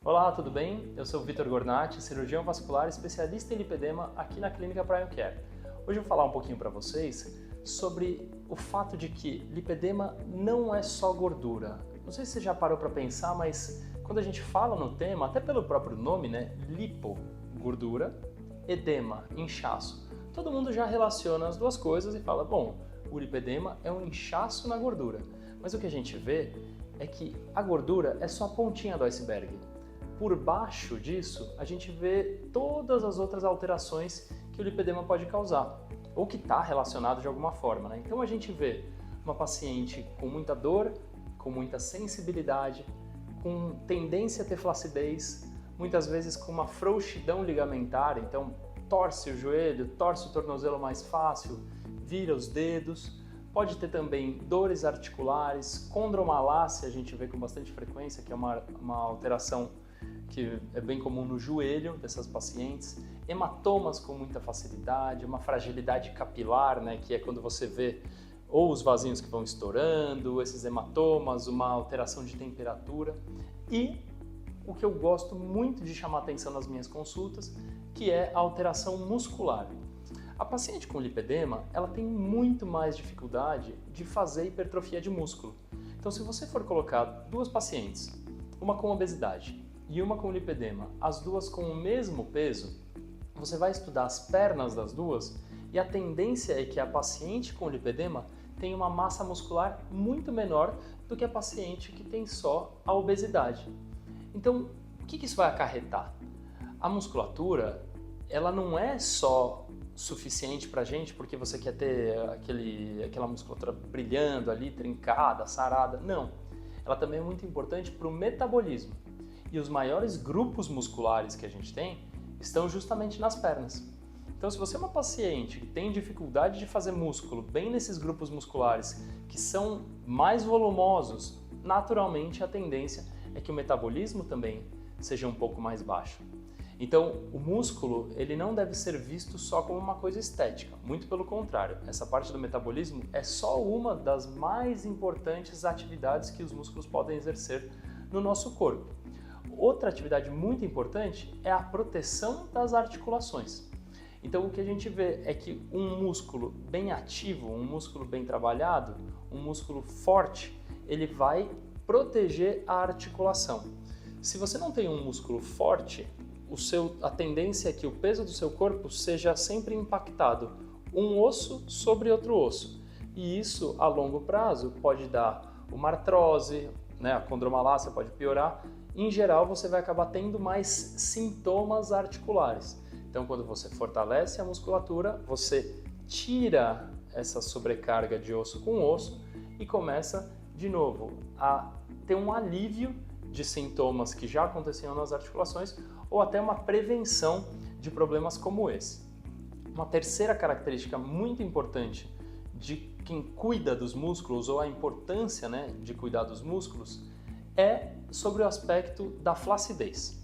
Olá, tudo bem? Eu sou o Vitor Gornati, cirurgião vascular especialista em lipedema aqui na Clínica Prime Care. Hoje eu vou falar um pouquinho para vocês sobre o fato de que lipedema não é só gordura. Não sei se você já parou para pensar, mas quando a gente fala no tema, até pelo próprio nome, né? Lipo, gordura, edema, inchaço. Todo mundo já relaciona as duas coisas e fala, bom, o lipedema é um inchaço na gordura. Mas o que a gente vê é que a gordura é só a pontinha do iceberg. Por baixo disso, a gente vê todas as outras alterações que o lipedema pode causar, ou que está relacionado de alguma forma, né? Então a gente vê uma paciente com muita dor, com muita sensibilidade, com tendência a ter flacidez, muitas vezes com uma frouxidão ligamentar, então torce o joelho, torce o tornozelo mais fácil, vira os dedos. Pode ter também dores articulares, condromalácia, a gente vê com bastante frequência, que é uma alteração que é bem comum no joelho dessas pacientes, hematomas com muita facilidade, uma fragilidade capilar, né, que é quando você vê ou os vasinhos que vão estourando, esses hematomas, uma alteração de temperatura e o que eu gosto muito de chamar atenção nas minhas consultas, que é a alteração muscular. A paciente com lipedema, ela tem muito mais dificuldade de fazer hipertrofia de músculo. Então, se você for colocar duas pacientes, uma com obesidade e uma com lipedema, as duas com o mesmo peso, você vai estudar as pernas das duas e a tendência é que a paciente com lipedema tenha uma massa muscular muito menor do que a paciente que tem só a obesidade. Então, o que isso vai acarretar? A musculatura, ela não é só suficiente para a gente porque você quer ter aquela musculatura brilhando ali, trincada, sarada. Não, ela também é muito importante para o metabolismo. E os maiores grupos musculares que a gente tem estão justamente nas pernas. Então, se você é uma paciente que tem dificuldade de fazer músculo bem nesses grupos musculares que são mais volumosos, naturalmente a tendência é que o metabolismo também seja um pouco mais baixo. Então, o músculo ele não deve ser visto só como uma coisa estética, muito pelo contrário. Essa parte do metabolismo é só uma das mais importantes atividades que os músculos podem exercer no nosso corpo. Outra atividade muito importante é a proteção das articulações. Então, o que a gente vê é que um músculo bem ativo, um músculo bem trabalhado, um músculo forte, ele vai proteger a articulação. Se você não tem um músculo forte, a tendência é que o peso do seu corpo seja sempre impactado, um osso sobre outro osso. E isso, a longo prazo, pode dar uma artrose, né? A condromalácia pode piorar. Em geral, você vai acabar tendo mais sintomas articulares. Então, quando você fortalece a musculatura, você tira essa sobrecarga de osso com osso e começa, de novo, a ter um alívio de sintomas que já aconteciam nas articulações ou até uma prevenção de problemas como esse. Uma terceira característica muito importante de quem cuida dos músculos ou a importância, né, de cuidar dos músculos é sobre o aspecto da flacidez.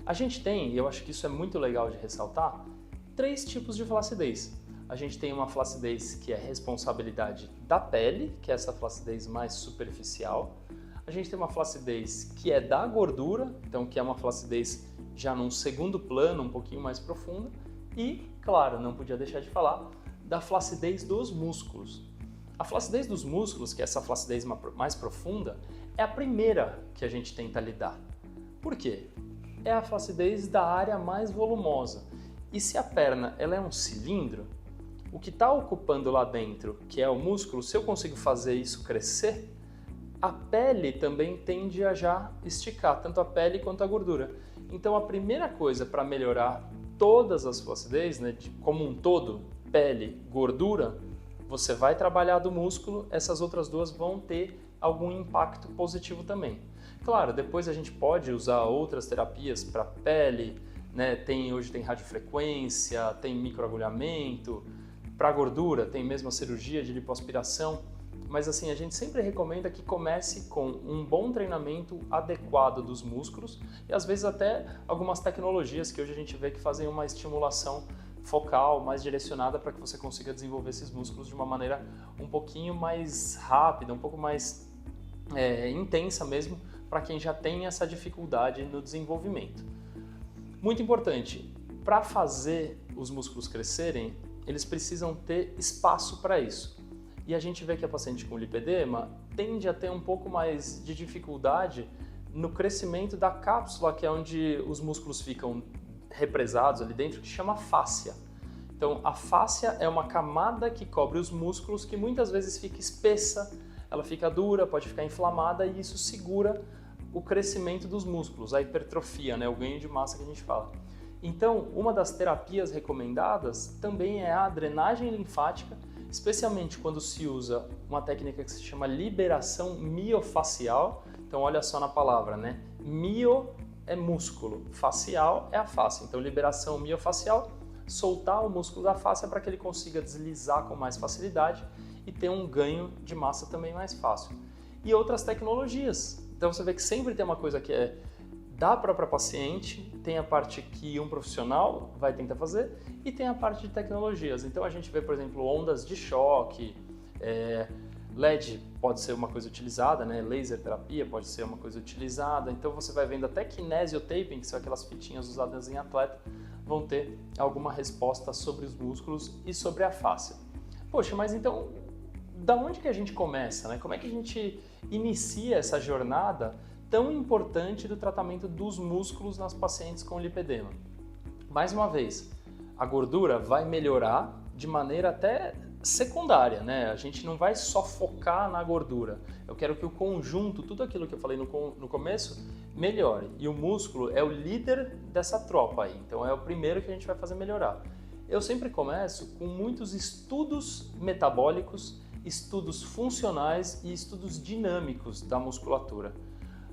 A gente tem, e eu acho que isso é muito legal de ressaltar, 3 tipos de flacidez. A gente tem uma flacidez que é responsabilidade da pele, que é essa flacidez mais superficial. A gente tem uma flacidez que é da gordura, então que é uma flacidez já num segundo plano, um pouquinho mais profunda. E, claro, não podia deixar de falar da flacidez dos músculos. A flacidez dos músculos, que é essa flacidez mais profunda, é a primeira que a gente tenta lidar. Por quê? É a flacidez da área mais volumosa. E se a perna ela é um cilindro, o que está ocupando lá dentro, que é o músculo, se eu consigo fazer isso crescer, a pele também tende a já esticar, tanto a pele quanto a gordura. Então a primeira coisa para melhorar todas as flacidez, né, como um todo, pele, gordura, você vai trabalhar do músculo, essas outras duas vão ter algum impacto positivo também. Claro, depois a gente pode usar outras terapias para pele, né? Hoje tem radiofrequência, tem microagulhamento, para gordura tem mesmo a cirurgia de lipoaspiração, mas assim, a gente sempre recomenda que comece com um bom treinamento adequado dos músculos e às vezes até algumas tecnologias que hoje a gente vê que fazem uma estimulação focal, mais direcionada para que você consiga desenvolver esses músculos de uma maneira um pouquinho mais rápida, um pouco mais intensa mesmo, para quem já tem essa dificuldade no desenvolvimento. Muito importante, para fazer os músculos crescerem, eles precisam ter espaço para isso. E a gente vê que a paciente com lipedema tende a ter um pouco mais de dificuldade no crescimento da cápsula, que é onde os músculos ficam represados ali dentro, que chama fáscia. Então, a fáscia é uma camada que cobre os músculos, que muitas vezes fica espessa, ela fica dura, pode ficar inflamada e isso segura o crescimento dos músculos, a hipertrofia, né, o ganho de massa que a gente fala. Então, uma das terapias recomendadas também é a drenagem linfática, especialmente quando se usa uma técnica que se chama liberação miofacial. Então, olha só na palavra, né? Mio é músculo, facial é a face. Então, liberação miofacial, soltar o músculo da face para que ele consiga deslizar com mais facilidade e ter um ganho de massa também mais fácil. E outras tecnologias. Então, você vê que sempre tem uma coisa que é da própria paciente, tem a parte que um profissional vai tentar fazer e tem a parte de tecnologias. Então, a gente vê, por exemplo, ondas de choque, LED pode ser uma coisa utilizada, né? Laser terapia pode ser uma coisa utilizada. Então você vai vendo até kinesiotaping, que são aquelas fitinhas usadas em atleta, vão ter alguma resposta sobre os músculos e sobre a fáscia. Poxa, mas então, da onde que a gente começa, né? Como é que a gente inicia essa jornada tão importante do tratamento dos músculos nas pacientes com lipedema? Mais uma vez, a gordura vai melhorar de maneira até secundária, né? A gente não vai só focar na gordura. Eu quero que o conjunto, tudo aquilo que eu falei no começo, melhore. E o músculo é o líder dessa tropa aí. Então é o primeiro que a gente vai fazer melhorar. Eu sempre começo com muitos estudos metabólicos, estudos funcionais e estudos dinâmicos da musculatura.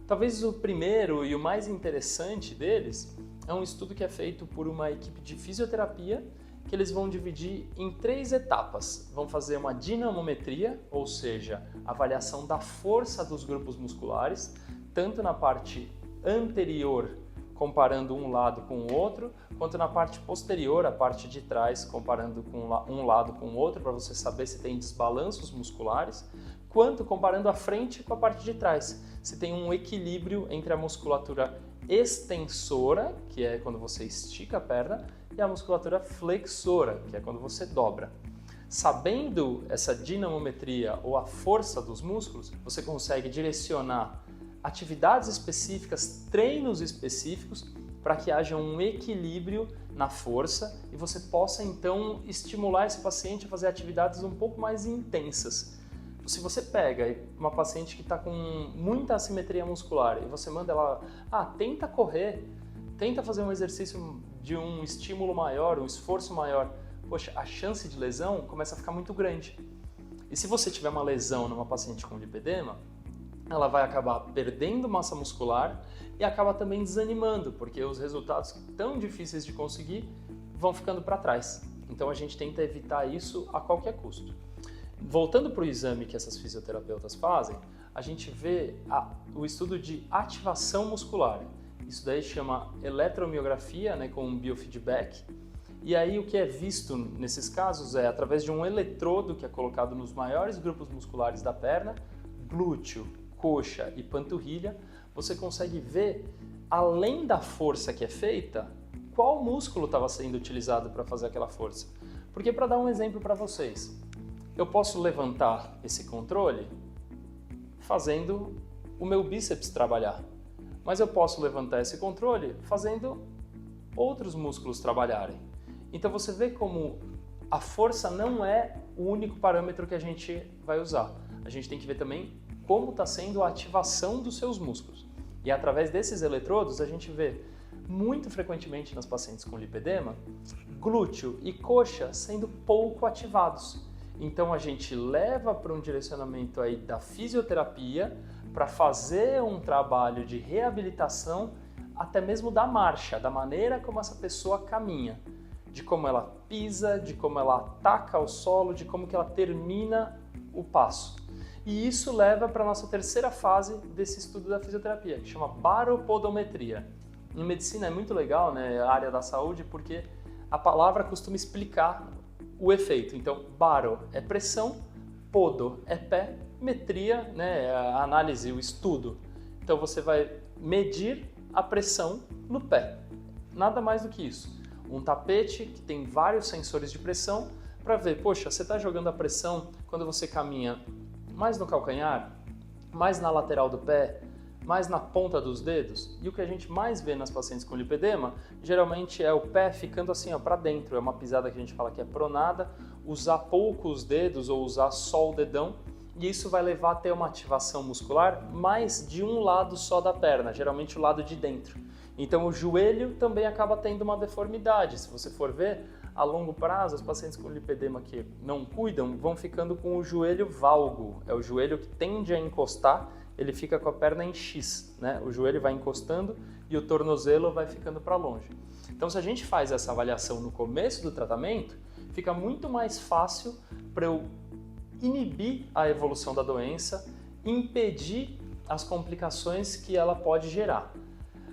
Talvez o primeiro e o mais interessante deles é um estudo que é feito por uma equipe de fisioterapia, que eles vão dividir em 3 etapas. Vão fazer uma dinamometria, ou seja, avaliação da força dos grupos musculares, tanto na parte anterior, comparando um lado com o outro, quanto na parte posterior, a parte de trás, comparando com um lado com o outro, para você saber se tem desbalanços musculares, quanto comparando a frente com a parte de trás, se tem um equilíbrio entre a musculatura extensora, que é quando você estica a perna, e a musculatura flexora, que é quando você dobra. Sabendo essa dinamometria ou a força dos músculos, você consegue direcionar atividades específicas, treinos específicos, para que haja um equilíbrio na força e você possa então estimular esse paciente a fazer atividades um pouco mais intensas. Se você pega uma paciente que está com muita assimetria muscular e você manda ela, tenta correr, tenta fazer um exercício de um estímulo maior, um esforço maior, poxa, a chance de lesão começa a ficar muito grande. E se você tiver uma lesão numa paciente com lipedema, ela vai acabar perdendo massa muscular e acaba também desanimando, porque os resultados tão difíceis de conseguir vão ficando para trás. Então a gente tenta evitar isso a qualquer custo. Voltando para o exame que essas fisioterapeutas fazem, a gente vê o estudo de ativação muscular. Isso daí chama eletromiografia, né, com um biofeedback. E aí o que é visto nesses casos é através de um eletrodo que é colocado nos maiores grupos musculares da perna, glúteo, coxa e panturrilha, você consegue ver, além da força que é feita, qual músculo estava sendo utilizado para fazer aquela força. Porque, para dar um exemplo para vocês, eu posso levantar esse controle fazendo o meu bíceps trabalhar, mas eu posso levantar esse controle fazendo outros músculos trabalharem. Então você vê como a força não é o único parâmetro que a gente vai usar. A gente tem que ver também como está sendo a ativação dos seus músculos. E através desses eletrodos a gente vê muito frequentemente nas pacientes com lipedema, glúteo e coxa sendo pouco ativados. Então a gente leva para um direcionamento aí da fisioterapia para fazer um trabalho de reabilitação até mesmo da marcha, da maneira como essa pessoa caminha, de como ela pisa, de como ela ataca o solo, de como que ela termina o passo. E isso leva para a nossa terceira fase desse estudo da fisioterapia, que chama baropodometria. Em medicina é muito legal, né, a área da saúde, porque a palavra costuma explicar o efeito. Então, baro é pressão, podo é pé, metria, né, é a análise, o estudo. Então você vai medir a pressão no pé. Nada mais do que isso. Um tapete que tem vários sensores de pressão para ver, poxa, você está jogando a pressão quando você caminha mais no calcanhar, mais na lateral do pé, mais na ponta dos dedos. E o que a gente mais vê nas pacientes com lipedema, geralmente é o pé ficando assim para dentro. É uma pisada que a gente fala que é pronada, usar pouco os dedos ou usar só o dedão. E isso vai levar a ter uma ativação muscular mais de um lado só da perna, geralmente o lado de dentro. Então o joelho também acaba tendo uma deformidade. Se você for ver, a longo prazo, os pacientes com lipedema que não cuidam vão ficando com o joelho valgo. É o joelho que tende a encostar, ele fica com a perna em X, né? O joelho vai encostando e o tornozelo vai ficando para longe. Então se a gente faz essa avaliação no começo do tratamento, fica muito mais fácil para eu inibir a evolução da doença, impedir as complicações que ela pode gerar.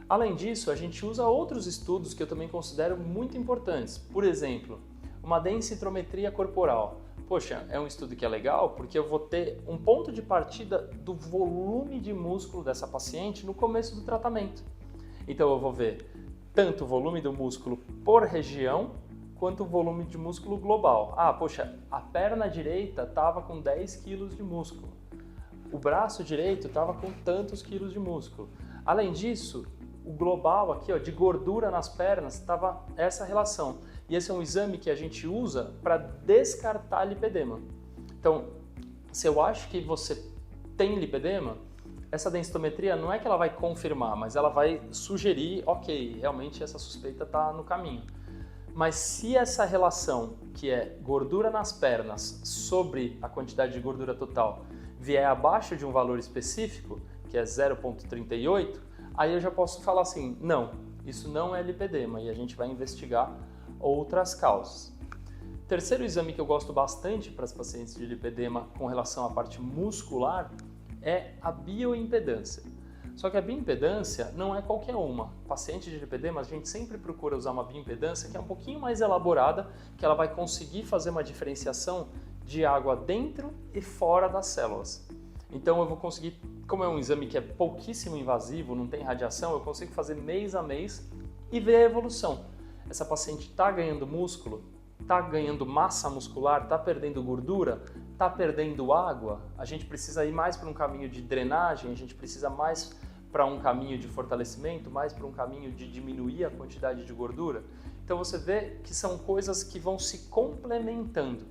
Além disso, a gente usa outros estudos que eu também considero muito importantes. Por exemplo, uma densitometria corporal. Poxa, é um estudo que é legal porque eu vou ter um ponto de partida do volume de músculo dessa paciente no começo do tratamento. Então eu vou ver tanto o volume do músculo por região, quanto o volume de músculo global. Ah, poxa, a perna direita estava com 10 quilos de músculo. O braço direito estava com tantos quilos de músculo. Além disso, o global aqui, ó, de gordura nas pernas, estava essa relação. E esse é um exame que a gente usa para descartar lipedema. Então, se eu acho que você tem lipedema, essa densitometria não é que ela vai confirmar, mas ela vai sugerir, ok, realmente essa suspeita está no caminho. Mas se essa relação, que é gordura nas pernas sobre a quantidade de gordura total, vier abaixo de um valor específico, que é 0,38, aí eu já posso falar assim, não, isso não é lipedema e a gente vai investigar outras causas. Terceiro exame que eu gosto bastante para as pacientes de lipedema com relação à parte muscular é a bioimpedância. Só que a bioimpedância não é qualquer uma. Paciente de lipedema, a gente sempre procura usar uma bioimpedância que é um pouquinho mais elaborada, que ela vai conseguir fazer uma diferenciação de água dentro e fora das células. Então eu vou conseguir, como é um exame que é pouquíssimo invasivo, não tem radiação, eu consigo fazer mês a mês e ver a evolução. Essa paciente está ganhando músculo, está ganhando massa muscular, está perdendo gordura, está perdendo água, a gente precisa ir mais para um caminho de drenagem, a gente precisa mais para um caminho de fortalecimento, mais para um caminho de diminuir a quantidade de gordura. Então você vê que são coisas que vão se complementando.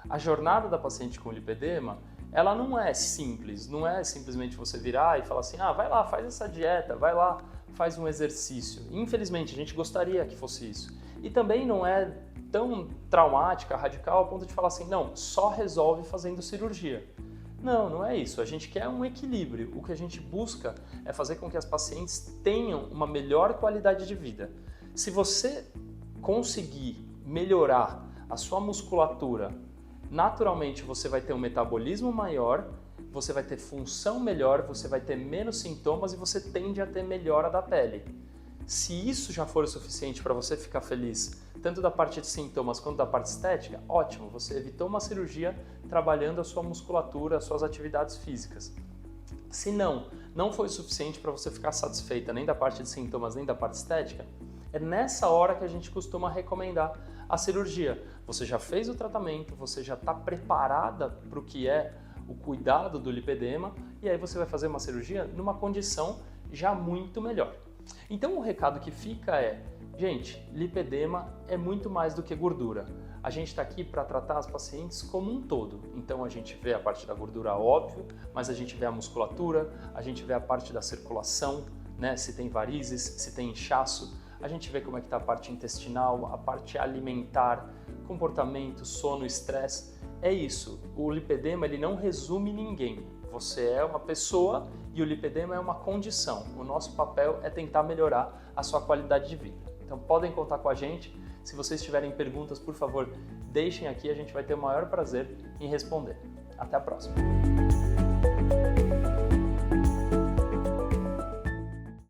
A jornada da paciente com lipedema, ela não é simples, não é simplesmente você virar e falar assim, ah, vai lá, faz essa dieta, vai lá, faz um exercício. Infelizmente, a gente gostaria que fosse isso. E também não é tão traumática, radical, ao ponto de falar assim, não, só resolve fazendo cirurgia. Não, não é isso. A gente quer um equilíbrio. O que a gente busca é fazer com que as pacientes tenham uma melhor qualidade de vida. Se você conseguir melhorar a sua musculatura, naturalmente você vai ter um metabolismo maior, você vai ter função melhor, você vai ter menos sintomas e você tende a ter melhora da pele. Se isso já for o suficiente para você ficar feliz, tanto da parte de sintomas quanto da parte estética, ótimo, você evitou uma cirurgia trabalhando a sua musculatura, as suas atividades físicas. Se não foi o suficiente para você ficar satisfeita nem da parte de sintomas nem da parte estética, é nessa hora que a gente costuma recomendar a cirurgia. Você já fez o tratamento, você já está preparada para o que é o cuidado do lipedema e aí você vai fazer uma cirurgia numa condição já muito melhor. Então o recado que fica é, gente, lipedema é muito mais do que gordura. A gente está aqui para tratar as pacientes como um todo. Então a gente vê a parte da gordura, óbvio, mas a gente vê a musculatura, a gente vê a parte da circulação, né? Se tem varizes, se tem inchaço, a gente vê como é que está a parte intestinal, a parte alimentar, comportamento, sono, estresse. É isso, o lipedema ele não resume ninguém. Você é uma pessoa e o lipedema é uma condição. O nosso papel é tentar melhorar a sua qualidade de vida. Então podem contar com a gente. Se vocês tiverem perguntas, por favor, deixem aqui, a gente vai ter o maior prazer em responder. Até a próxima!